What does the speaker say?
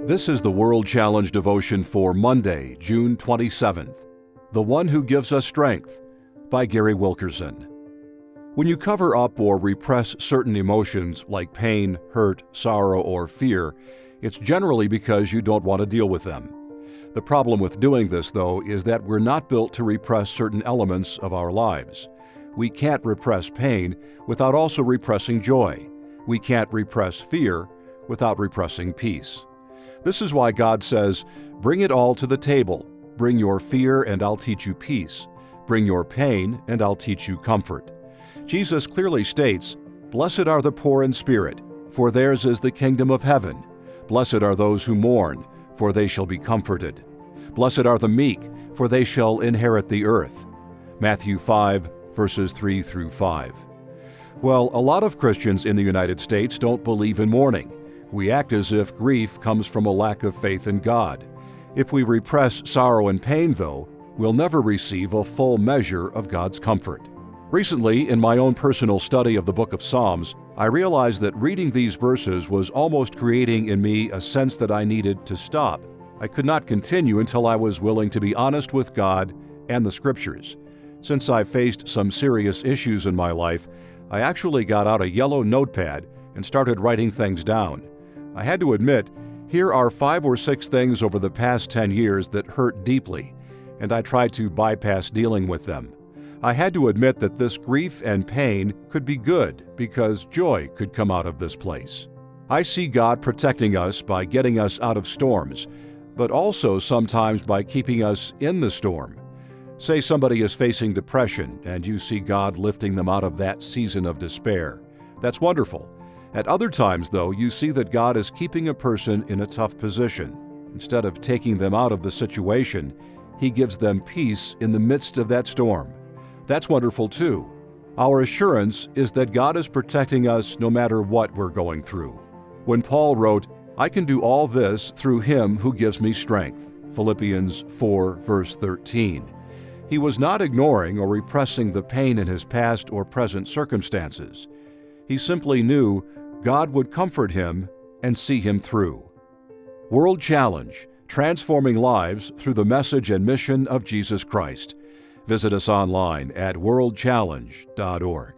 This is the World Challenge devotion for Monday, June 27th. The One Who Gives Us Strength by Gary Wilkerson. When you cover up or repress certain emotions like pain, hurt, sorrow, or fear, it's generally because you don't want to deal with them. The problem with doing this, though, is that we're not built to repress certain elements of our lives. We can't repress pain without also repressing joy. We can't repress fear without repressing peace. This is why God says, "Bring it all to the table. Bring your fear, and I'll teach you peace. Bring your pain, and I'll teach you comfort." Jesus clearly states, "Blessed are the poor in spirit, for theirs is the kingdom of heaven. Blessed are those who mourn, for they shall be comforted. Blessed are the meek, for they shall inherit the earth." Matthew 5, verses 3 through 5. Well, a lot of Christians in the United States don't believe in mourning. We act as if grief comes from a lack of faith in God. If we repress sorrow and pain, though, we'll never receive a full measure of God's comfort. Recently, in my own personal study of the book of Psalms, I realized that reading these verses was almost creating in me a sense that I needed to stop. I could not continue until I was willing to be honest with God and the Scriptures. Since I faced some serious issues in my life, I actually got out a yellow notepad and started writing things down. I had to admit, here are 5 or 6 things over the past 10 years that hurt deeply, and I tried to bypass dealing with them. I had to admit that this grief and pain could be good because joy could come out of this place. I see God protecting us by getting us out of storms, but also sometimes by keeping us in the storm. Say somebody is facing depression and you see God lifting them out of that season of despair. That's wonderful. At other times, though, you see that God is keeping a person in a tough position. Instead of taking them out of the situation, He gives them peace in the midst of that storm. That's wonderful, too. Our assurance is that God is protecting us no matter what we're going through. When Paul wrote, "I can do all this through Him who gives me strength," Philippians 4, verse 13, he was not ignoring or repressing the pain in his past or present circumstances. He simply knew God would comfort him and see him through. World Challenge, transforming lives through the message and mission of Jesus Christ. Visit us online at worldchallenge.org.